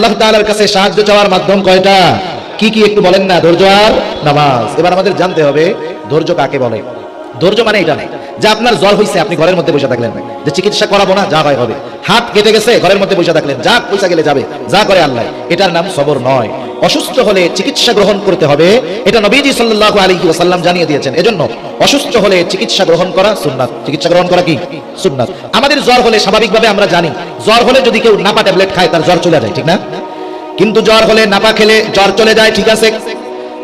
আল্লাহ তাআলার কাছে সাহায্য চাওয়ার মাধ্যম কয়টা? কি কি একটু বলেন না? ধৈর্য আর নামাজ। এবার আমাদের জানতে হবে ধৈর্য কাকে বলে। ধৈর্য মানে এটা না যে আপনার জ্বর হইছে আপনি ঘরের মধ্যে বসে থাকলেন, যে চিকিৎসা করাবো না, যা হয় হবে। হাত কেটে গেছে, ঘরের মধ্যে বসে থাকলেন, যা পয়সা গেলে যাবে, যা করে আল্লাহ। এটার নাম সবর নয়। অসুস্থ হলে চিকিৎসা গ্রহণ করতে হবে, এটা নবীজি সাল্লাল্লাহু আলাইহি ওয়াসাল্লাম জানিয়ে দিয়েছেন। এজন্য অসুস্থ হলে চিকিৎসা গ্রহণ করা সুন্নাত। চিকিৎসা গ্রহণ করা কি সুন্নাত। আমাদের জ্বর হলে স্বাভাবিকভাবে আমরা জানি, জ্বর হলে যদি কেউ নাপা ট্যাবলেট খায় তার জ্বর চলে যায়, ঠিক না? কিন্তু জ্বর হলে নাপা খেলে জ্বর চলে যায়, ঠিক আছে।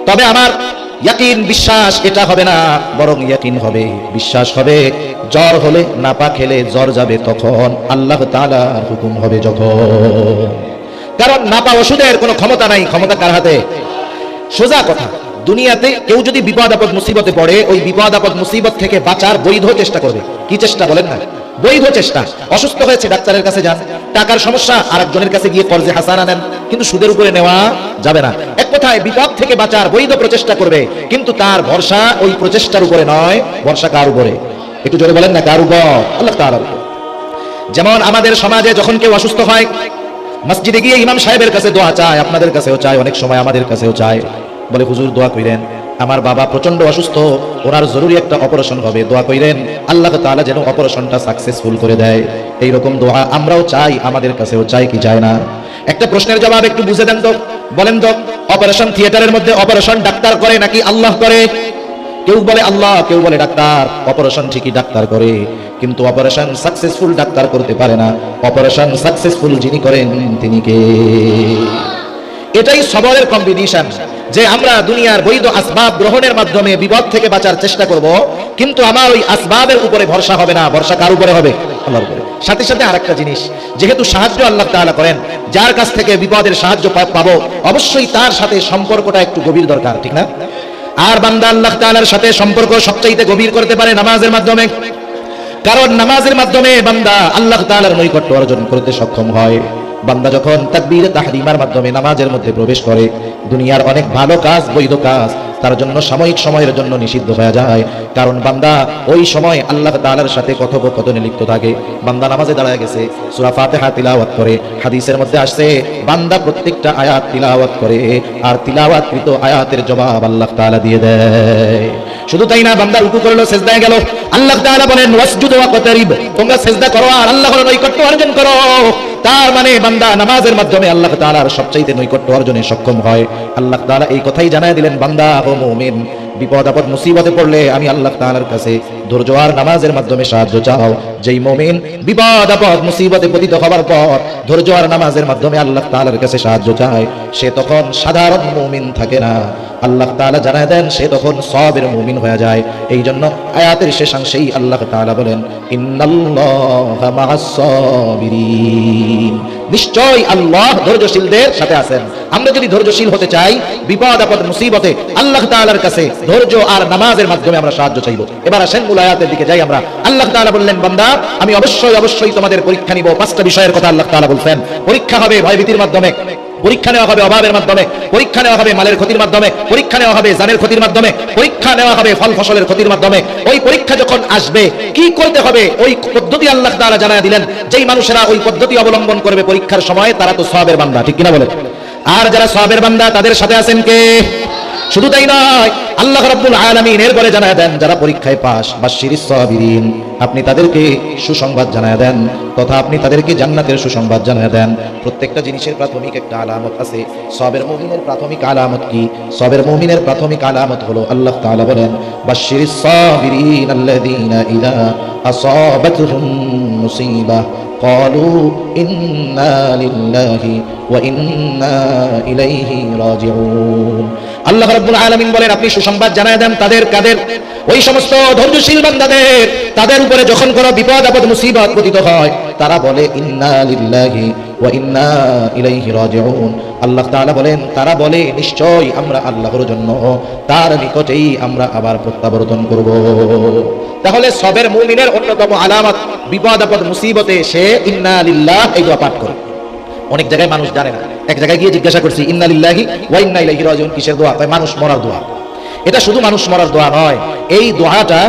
তবে আমার ইয়াকিন, বিশ্বাস এটা হবে না, বরং ইয়াকিন হবে, বিশ্বাস হবে। জ্বর হলে নাপা খেলে জ্বর যাবে তখন আল্লাহ তাআলার হুকুম হবে যখন। কারণ নাপা ওষুধের কোনো ক্ষমতা নাই, ক্ষমতা কার হাতে? সোজা কথা, দুনিয়াতে কেউ যদি বিপদ আপদ মুসিবতে পড়ে, ওই বিপদ আপদ মুসিবত থেকে বাঁচার বৈধ চেষ্টা করবে। কি চেষ্টা বলেন না? বৈধ চেষ্টা। অসুস্থ হয়েছে, ডাক্তারের কাছে যান। টাকার সমস্যা, আরেকজনের কাছে গিয়ে কর্জে হাসানা নেন, কিন্তু সুদের উপরে নেওয়া যাবে না। এক কথায় বিপদ থেকে বাঁচার বৈধ প্রচেষ্টা করবে, কিন্তু তার ভরসা ওই প্রচেষ্টার উপরে নয়, ভরসা কার উপরে? একটু জোরে বলেন না, কার উপর? আল্লাহ তাআলার উপর। যেমন আমাদের সমাজে যখন কেউ অসুস্থ হয়, মসজিদে গিয়ে ইমাম সাহেবের কাছে দোয়া চায়, আপনাদের কাছেও চায়, অনেক সময় আমাদের কাছেও চায়। বলে হুজুর দোয়া কইরেন, আমার বাবা প্রচন্ড অসুস্থ, ওনার জরুরি একটা অপারেশন হবে, দোয়া কইরেন আল্লাহ তাআলা যেন অপারেশনটা সাকসেসফুল করে দেয়। এইরকম দোয়া আমরাও চাই, আমাদের কাছেও চাই কি চায় না? একটা প্রশ্নের জবাব একটু বুঝে দেন তো, বলেন তো, অপারেশন থিয়েটারের মধ্যে অপারেশন ডাক্তার করে নাকি আল্লাহ করে? কেউ বলে আল্লাহ, কেউ বলে ডাক্তার। অপারেশন ঠিকই ডাক্তার করে, কিন্তু অপারেশন সাকসেসফুল ডাক্তার করতে পারে না। অপারেশন সাকসেসফুল যিনি করেন তিনি কে? এটাই সবরের কম্বিনেশন, যে আমরা দুনিয়ার বৈধ আসবাব গ্রহণের মাধ্যমে বিপদ থেকে বাঁচার চেষ্টা করব, কিন্তু আমার ওই আসবাবের উপরে ভরসা হবে না, ভরসা কার উপরে হবে? আল্লাহর উপরে। সাথে সাথে আরেকটা জিনিস, যেহেতু সাহায্য আল্লাহ তাআলা করেন, যার কাছ থেকে বিপদের সাহায্য পাবো, অবশ্যই তার সাথে সম্পর্কটা একটু গভীর দরকার, ঠিক না? আর বান্দা আল্লাহ তাআলার সাথে সম্পর্ক সবচাইতে গভীর করতে পারে নামাজের মাধ্যমে। কারণ নামাজের মাধ্যমে বান্দা আল্লাহ তাআলার নৈকট্য অর্জন করতে সক্ষম হয়। বান্দা যখন তাকবীরে তাহরিমার মাধ্যমে নামাজের মধ্যে প্রবেশ করে, দুনিয়ার অনেক ভালো কাজ, বৈধ কাজ তার জন্য সাময়িক সময়ের জন্য নিষিদ্ধ হয়ে যায়। কারণ বান্দা ওই সময় আল্লাহ তাআলার সাথে কথোপকথনে লিপ্ত থাকে। বান্দা নামাজে দাঁড়ায় গেছে, সূরা ফাতিহা তিলাওয়াত করে, হাদিসের মধ্যে আসছে বান্দা প্রত্যেকটা আয়াত তিলাওয়াত করে, আর তিলাওয়াতকৃত আয়াতের জবাব আল্লাহ তাআলা দিয়ে দেয়। শুধু তাই না, বান্দা রুকু করলো, সিজদায় গেল, আল্লাহ তাআলা বলেন ওয়াসজুদ ওয়াকতারিব, তোমরা সিজদা করো আর আল্লাহর নৈকট্য অর্জন করো। তার মানে বান্দা নামাজের মাধ্যমে আল্লাহ তাআলার সবচাইতে নৈকট্য অর্জনে সক্ষম হয়। আল্লাহ তাআলা এই কথাই জানায় দিলেন, বান্দা ও মুমিন, বিপদ আপদ মুসিবতে পড়লে আমি আল্লাহ তাআলার কাছে ধৈর্য আর নামাজের মাধ্যমে সাহায্য চাও। যেই মুমিন বিপদ আপদ মুসিবতে পতিত হবার পর ধৈর্য আর নামাজের মাধ্যমে আল্লাহ তাআলার কাছে সাহায্য চায়, সে তখন সাধারণ মুমিন থাকে না। আল্লাহ তাআলা জানায় দেন সে তখন সবের মুমিন হয়ে যায়। এই জন্য আয়াতের শেষাংশেই আল্লাহ তাআলা বলেন, ইন্নাল্লাহা মা'আস সাবিরিন, নিশ্চয় আল্লাহ ধৈর্যশীলদের সাথে আছেন। আমরা যদি ধৈর্যশীল হতে চাই, বিপদ আপদ মুসিবতে আল্লাহ তাআলার কাছে ধৈর্য আর নামাজের মাধ্যমে আমরা সাহায্য চাইব। এবার আসেন মূল আয়াতের দিকে যাই আমরা। আল্লাহ তাআলা বললেন, বান্দা আমি অবশ্যই তোমাদের পরীক্ষা নিব। 5টা বিষয়ের কথা আল্লাহ তাআলা বলছেন। পরীক্ষা হবে ভয়ভীতির মাধ্যমে, পরীক্ষা নেওয়া হবে অভাবের মাধ্যমে, পরীক্ষা নেওয়া হবে মালের ক্ষতির মাধ্যমে, পরীক্ষা নেওয়া হবে জানের ক্ষতির মাধ্যমে, পরীক্ষা নেওয়া হবে ফল ফসলের ক্ষতির মাধ্যমে। ওই পরীক্ষা যখন আসবে কি করতে হবে ওই পদ্ধতি আল্লাহ তাআলা জানায় দিলেন। যেই মানুষেরা ওই পদ্ধতি অবলম্বন করবে পরীক্ষার সময়, তারা তো সওয়াবের বান্দা, ঠিক কিনা বলেন? আর যারা সওয়াবের বান্দা তাদের সাথে আছেন কে? শুধু তাই নয়, আল্লাহ রাব্বুল আলামিন এরপরে জানায় দেন যারা পরীক্ষায় পাস, বাশশিরিস সাবিরিন, আপনি তাদেরকে সুসংবাদ জানায় দেন, তথা আপনি তাদেরকে জান্নাতের সুসংবাদ জানায় দেন। প্রত্যেকটা জিনিসের প্রাথমিক একটা আলামত আছে। সবের মুমিনের প্রাথমিক আলামত কি? সবের মুমিনের প্রাথমিক আলামত হলো আল্লাহ তাআলা বলেন, বাশশিরিস সাবিরিন আল্লাযীনা ইযা আসাবাতহুম মুসিবাহ ক্বালু ইন্না লিল্লাহি ওয়া ইন্না ইলাইহি রাজিউন। আল্লাহ রাব্বুল আলামিন বলেন আপনি সুসংবাদ জানায় দেন তাদের, কাদের? ওই সমস্ত ধৈর্যশীল বান্দাদের। তাদের উপরে যখন কোনো বিপদ আপদ মুসিবত পতিত হয়, তারা বলে ইন্না লিল্লাহি ওয়া ইন্না ইলাইহি রাজিউন। আল্লাহ তাআলা বলেন, তারা বলে নিশ্চয় আমরা আল্লাহর জন্য, তার নিকটেই আমরা আবার প্রত্যাবর্তন করব। তাহলে সবের মুমিনের অন্যতম আলামত বিপদ আপদ মুসিবতে সে ইন্না লিল্লাহ এই দোয়া পাঠ করে। অনেক জায়গায় মানুষ জানে না। এক জায়গায় গিয়ে জিজ্ঞাসা করছি ইন্না লিল্লাহি ওয়া ইন্না ইলাইহি রাজিউন কিসের দোয়া? কয় মানুষ মরার দোয়া। এটা শুধু মানুষ মরার দোয়া নয়, এই দোয়াটা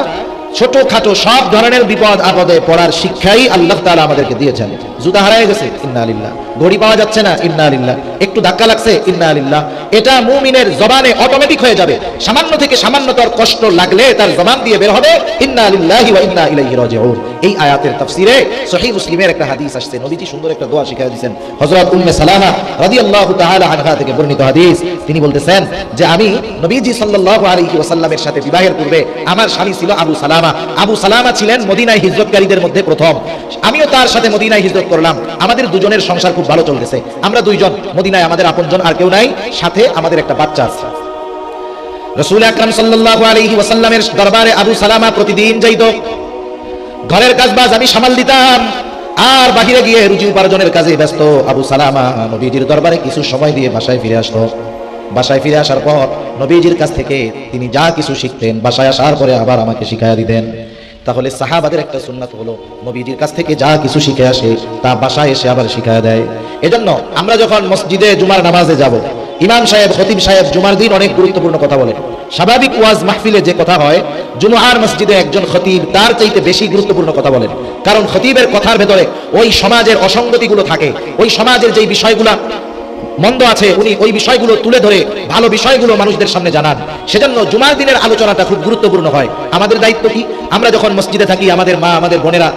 ছোটখাটো সব ধরনের বিপদ আপদে পড়ার শিক্ষাই আল্লাহ তাআলা আমাদেরকে দিয়েছেন। জুতা হারায় গেছে, ইন্না লিল্লাহ। ঘড়ি পাওয়া যাচ্ছে না, ইন্না লিল্লাহ। একটু ধাক্কা লাগছে, ইন্না লিল্লাহ। এটা মুমিনের জবানে অটোমেটিক হয়ে যাবে। সামান্য থেকে সামান্যতর কষ্ট লাগলে তার জবান দিয়ে বের হবে ইন্না লিল্লাহি ওয়া ইন্না ইলাইহি রাজিউন। এই আয়াতের তাফসিরে সহিহ মুসলিমের একটা হাদিস আসছে, নবীজি সুন্দর একটা দোয়া শিখিয়ে দিয়েছেন। হযরত উম্মে সালামা রাদিয়াল্লাহু তাআলা আনহা থেকে বর্ণিত হাদিস, তিনি বলতেছেন যে আমি নবীজি সাল্লাল্লাহু আলাইহি ওয়াসাল্লামের সাথে বিবাহের পূর্বে আমার স্বামী ছিল আবু সালামা। আবু সালামা ছিলেন মদিনায় হিজরতকারীদের মধ্যে প্রথম। আমিও তার সাথে মদিনায় হিজরত করলাম। আমাদের দুজনের সংসার খুব ভালো চলতেছে। আমরা দুইজন মদিনায়, আমাদের আপনজন আর কেউ নাই, সাথে আমাদের একটা বাচ্চা আছে। রাসূল আকরাম সাল্লাল্লাহু আলাইহি ওয়াসাল্লামের দরবারে আবু সালামা প্রতিদিন যাইত। ঘরের কাজবাজ আমি সামাল দিতাম, আর বাহিরে গিয়ে রুজি উপার্জনের কাজে ব্যস্ত আবু সালামা নবীজির দরবারে কিছু সময় দিয়ে বাসায় ফিরে আসতো। বাসায় ফিরে আসার পর নবীজির কাছ থেকে তিনি যা কিছু শিখতেন, বাসায় আসার পরে আবার আমাকে শিখাইয়া দিতেন। তাহলে সাহাবাদের একটা সুন্নাত হলো নবীজির কাছ থেকে যা কিছু শিখে আসে তা বাসায় এসে আবার শিখাইয়া দেয়। এজন্য আমরা যখন মসজিদে জুমার নামাজে যাব, ইমাম সাহেব, খতিব সাহেব জুমার দিন অনেক গুরুত্বপূর্ণ কথা বলেন। স্বাভাবিক ওয়াজ মাহফিলে যে কথা হয়, জুমার মসজিদে একজন খতিব তার চাইতে বেশি গুরুত্বপূর্ণ কথা বলেন। কারণ খতিবের কথার ভেতরে ওই সমাজের অসঙ্গতিগুলো থাকে, ওই সমাজের যেই বিষয়গুলো মন্দ আছে উনি ওই বিষয়গুলো তুলে ধরে ভালো বিষয়গুলো মানুষদের সামনে জানান। সেজন্য জুমার দিনের আলোচনাটা খুব গুরুত্বপূর্ণ হয়। আমাদের দায়িত্ব কি? আমরা যখন মসজিদে থাকি, আমাদের মা, আমাদের বোনেরা,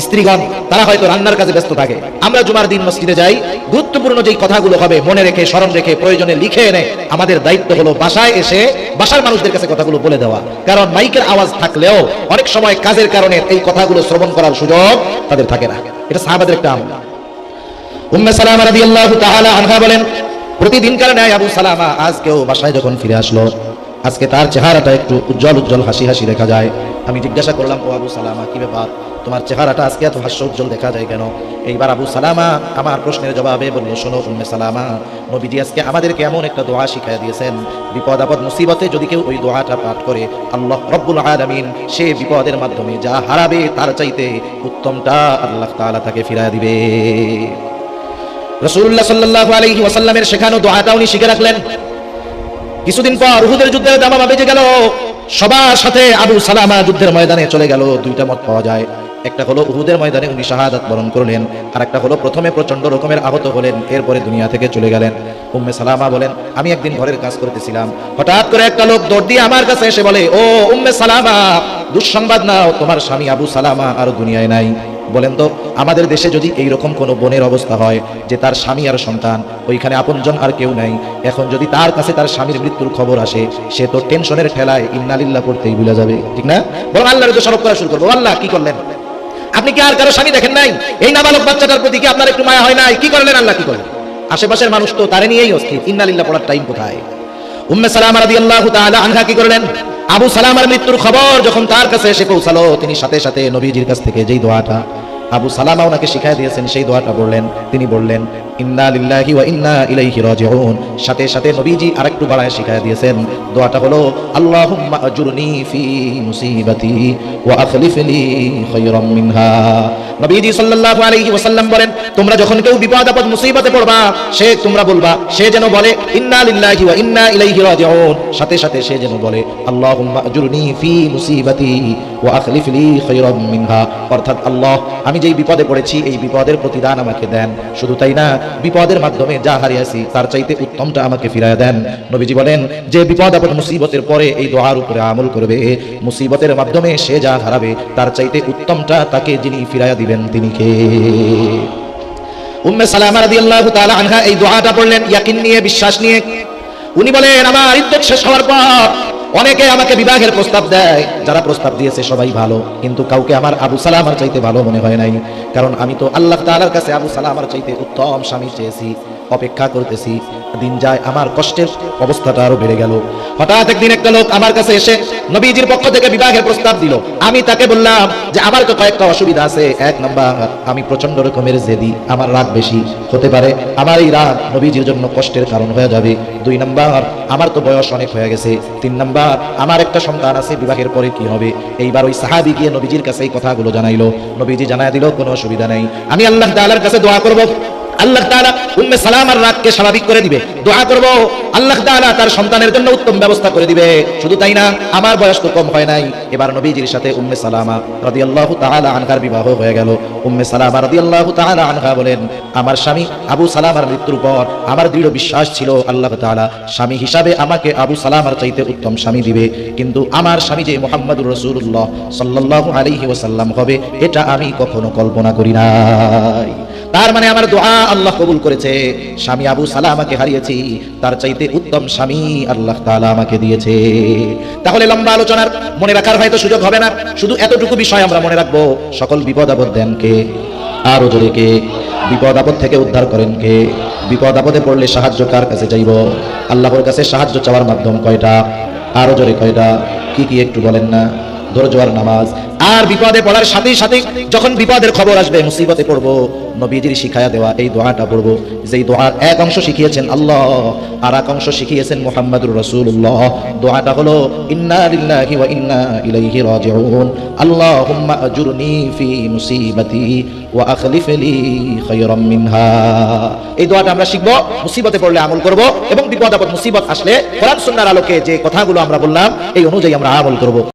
স্ত্রীগণ তারা হয়তো রান্নার কাজে ব্যস্ত থাকে। আমরা জুমার দিন মসজিদে যাই, গুরুত্বপূর্ণ যেই কথাগুলো হবে মনে রেখে, স্মরণ রেখে, প্রয়োজনে লিখে এনে আমাদের দায়িত্ব হলো বাসায় এসে বাসার মানুষদের কাছে কথাগুলো বলে দেওয়া। কারণ মাইকের আওয়াজ থাকলেও অনেক সময় কাজের কারণে এই কথাগুলো শ্রবণ করার সুযোগ তাদের থাকে না। এটা সাহাবাদের একটা আমল। উম্মে সালামা রাদিয়াল্লাহু তাআলা আনহা বলেন, প্রতিদিনকার ন্যায় আবু সালামা আজকেও বাসায় যখন ফিরে আসলো, আজকে তার চেহারাটা একটু উজ্জ্বল উজ্জ্বল হাসি হাসি দেখা যায়। আমি জিজ্ঞাসা করলাম, ও আবু সালামা, কি ব্যাপার, তোমার চেহারাটা আজকে এত হাস্য উজ্জ্বল দেখা যায় কেন? এইবার আবু সালামা আমার প্রশ্নের জবাবে বলল, শোনো উম্মে সালামা, নবীজি আজকে আমাদেরকে এমন একটা দোয়া শিখিয়ে দিয়েছেন, বিপদ আপদ মুসিবতে যদি কেউ ওই দোয়াটা পাঠ করে, আল্লাহ রব্বুল আলামিন সে বিপদের মাধ্যমে যা হারাবে তার চাইতে উত্তমটা আল্লাহ তাআলা তাকে ফিরিয়ে দিবে। রাসূলুল্লাহ সাল্লাল্লাহু আলাইহি ওয়াসাল্লামের শেখানো দোয়াটা উনি শিখে রাখলেন। কিছুদিন পর উহুদের যুদ্ধের দামামা বেজে গেল। সবার সাথে আবু সালামা যুদ্ধের ময়দানে চলে গেল। দুইটা মত পাওয়া যায়, একটা হলো উহুদের ময়দানে উনি শাহাদাত বরণ করলেন, আর একটা হলো প্রথমে প্রচন্ড রকমের আহত হলেন, এরপরে দুনিয়া থেকে চলে গেলেন। উম্মে সালামা বলেন, আমি একদিন ঘরের কাজ করতেছিলাম, হঠাৎ করে একটা লোক দৌড় দিয়ে আমার কাছে এসে বলে, ও উম্মে সালামা, দুঃসংবাদ নাও, তোমার স্বামী আবু সালামা আর দুনিয়ায় নাই। বলেন তো, আমাদের দেশে যদি এইরকম কোনো বোনের অবস্থা হয় যে তার স্বামী আর সন্তান, ওইখানে আপনজন আর কেউ নাই, এখন যদি তার কাছে তার স্বামীর মৃত্যুর খবর আসে, সে তো টেনশনের ঠেলায় ইন্নালিল্লাহ পড়তেই ভুলে যাবে, ঠিক না? বরং আল্লাহর দোষারোপ করা শুরু করবো, আল্লাহ কি করলেন? আপনি কি আর কারো স্বামী দেখেন নাই? এই নাবালক বাচ্চাটার প্রতি কি আপনার একটু মায়া হয় নাই? কি করলেন আল্লাহ, কি করলেন? আশেপাশের মানুষ তো তারে নিয়েই অস্থির, ইন্নালিল্লাহ পড়ার টাইম কোথায়? উম্মে সালামা রাদিয়াল্লাহু তাআলা আনহা কি করলেন? আবু সালামার মৃত্যুর খবর যখন তার কাছে এসে পৌঁছালো, তিনি সাথে সাথে নবীজির কাছ থেকে যেই দোয়াটা আবু সালামা ওনাকে শিখাই দিয়েছেন সেই দোয়াটা বললেন। তিনি বললেন, ইন্না লিল্লাহি ওয়া ইন্না ইলাইহি রাজিউন। সাথে সাথে নবীজি আরেকটু বাড়ায় শিখাই দিয়েছেন, দোয়াটা হলো, আল্লাহুম্মা আজুরনি ফি মুসিবাতি ওয়া আখলিফ লি খায়রাম মিনহা। নবীজি সাল্লাল্লাহু আলাইহি ওয়াসাল্লাম বলেন, তোমরা যখন কেউ বিপদ আপদ মুসিবতে পড়বা, তোমরা বলবা, সে যেন বলে ইন্না লিল্লাহি ওয়া ইন্না ইলাইহি রাজিউন, সাথে সাথে সে যেন বলে আল্লাহুম্মা আজুরনি ফি মুসিবাতি ওয়া আখলিফ লি খায়রাম মিনহা। অর্থাৎ, আল্লাহ, আমি যেই বিপদে পড়েছি এই বিপদের প্রতিদান আমাকে দেন। শুধু তাই না, বিপদের মাধ্যমে যা হারিয়েছি তার চাইতে উত্তমটা আমাকে ফিরিয়ে দেন। নবীজি বলেন, যে বিপদ আপদ মুসিবতের পরে এই দোয়ার উপরে আমল করবে, মুসিবতের মাধ্যমে সে যা হারাবে তার চাইতে উত্তমটা তাকে যিনি ফিরিয়ে দিবেন তিনি কে? উম্মে সালামা রাদিয়াল্লাহু তাআলা আনহা এই দোয়াটা পড়লেন ইয়াকিন নিয়ে, বিশ্বাস নিয়ে। উনি বলেন, আমার ইদ্যত শেষ হওয়ার পর অনেকে আমাকে বিবাহের প্রস্তাব দেয়, যারা প্রস্তাব দিয়েছে সবাই ভালো, কিন্তু কাউকে আমার আবু সালামার চাইতে ভালো মনে হয় নাই। কারণ আমি তো আল্লাহ তাআলার কাছে আবু সালামার চাইতে উত্তম স্বামী চেয়েছি, অপেক্ষা করতেছি। দিন যায়, আমার কষ্টের অবস্থাটা আরো বেড়ে গেল। হঠাৎ একদিন একটা লোক আমার কাছে এসে নবীজির পক্ষ থেকে বিবাহের প্রস্তাব দিল। আমি তাকে বললাম যে আমার তো কয়েকটা অসুবিধা আছে। এক নাম্বার, আমি প্রচন্ড রকমের জেদি, আমার রাগ বেশি, হতে পারে আমার এই রাগ নবীজির জন্য কষ্টের কারণ হয়ে যাবে। দুই নাম্বার, আমার তো বয়স অনেক হয়ে গেছে। তিন নাম্বার, আমার একটা সন্তান আছে, বিবাহের পরে কি হবে? এইবার ওই সাহাবী গিয়ে নবীজির কাছে এই কথাগুলো জানাইলো। নবীজি জানায় দিল, কোনো অসুবিধা নাই, আমি আল্লাহ তাআলার কাছে দোয়া করব, আল্লাহ তাআলা উম্মে উম্মে সালামার রাগকে স্বাভাবিক করে দিবে। দোয়া করব আল্লাহ তাআলা তার সন্তানের জন্য উত্তম ব্যবস্থা করে দিবে। শুধু তাই না, আমার বয়স তো কম হয় নাই, এবার নবীজির সাথে উম্মে সালামা রাদিয়াল্লাহু তাআলা আনহার বিবাহ হয়ে গেল। উম্মে সালামা রাদিয়াল্লাহু তাআলা আনহা বলেন, আমার স্বামী আবু সালামার মৃত্যুর পর আমার দৃঢ় বিশ্বাস ছিল আল্লাহ তাআলা স্বামী হিসাবে আমাকে আবু সালামার চাইতে উত্তম স্বামী দিবে, কিন্তু আমার স্বামী যে মুহাম্মদুর রাসূলুল্লাহ সাল্লাল্লাহু আলাইহি ওয়াসাল্লাম হবে এটা আমি কখনো কল্পনা করি নাই। তার মানে আমার দোয়া আল্লাহ কবুল করেছে। স্বামী আবু সালামাকে হারিয়েছি, তার চাইতে উত্তম স্বামী আল্লাহ তাআলা আমাকে দিয়েছে। তাহলে লম্বা আলোচনার মনে রাখার হয়তো সুযোগ হবে না, শুধু এতটুকু বিষয় আমরা মনে রাখবো, সকল বিপদ আপদ দেন কে? আরো জোরে কে? বিপদ আপদ থেকে উদ্ধার করেন কে? বিপদ আপদে পড়লে সাহায্য কার কাছে চাইব? আল্লাহর কাছে সাহায্য চাওয়ার মাধ্যম কয়টা? আরো জোরে কয়টা? কি কি একটু বলেন না? ধৈর্য আর নামাজ। আর বিপদে পড়ার সাথে সাথে যখন বিপদের খবর আসবে, মুসিবতে পড়বো, নবীজির শিখায়া দেওয়া এই দোয়াটা পড়বো, যেই দোয়ার এক অংশ শিখিয়েছেন আল্লাহ, আর এক অংশ শিখিয়েছেন মুহাম্মাদুর রাসূলুল্লাহ। দোয়াটা হলো ইন্না লিল্লাহি ওয়া ইন্না ইলাইহি রাজিউন, আল্লাহুম্মা আজুরনি ফি মুসিবাতি ওয়া আখলিফ লি খায়রাম মিনহা। এই দোয়াটা আমরা শিখবো, মুসিবতে পড়লে আমল করব, এবং বিপদ আপদ মুসিবত আসলে কোরআন সুন্নাহর আলোকে যে কথাগুলো আমরা বললাম এই অনুযায়ী আমরা আমল করব।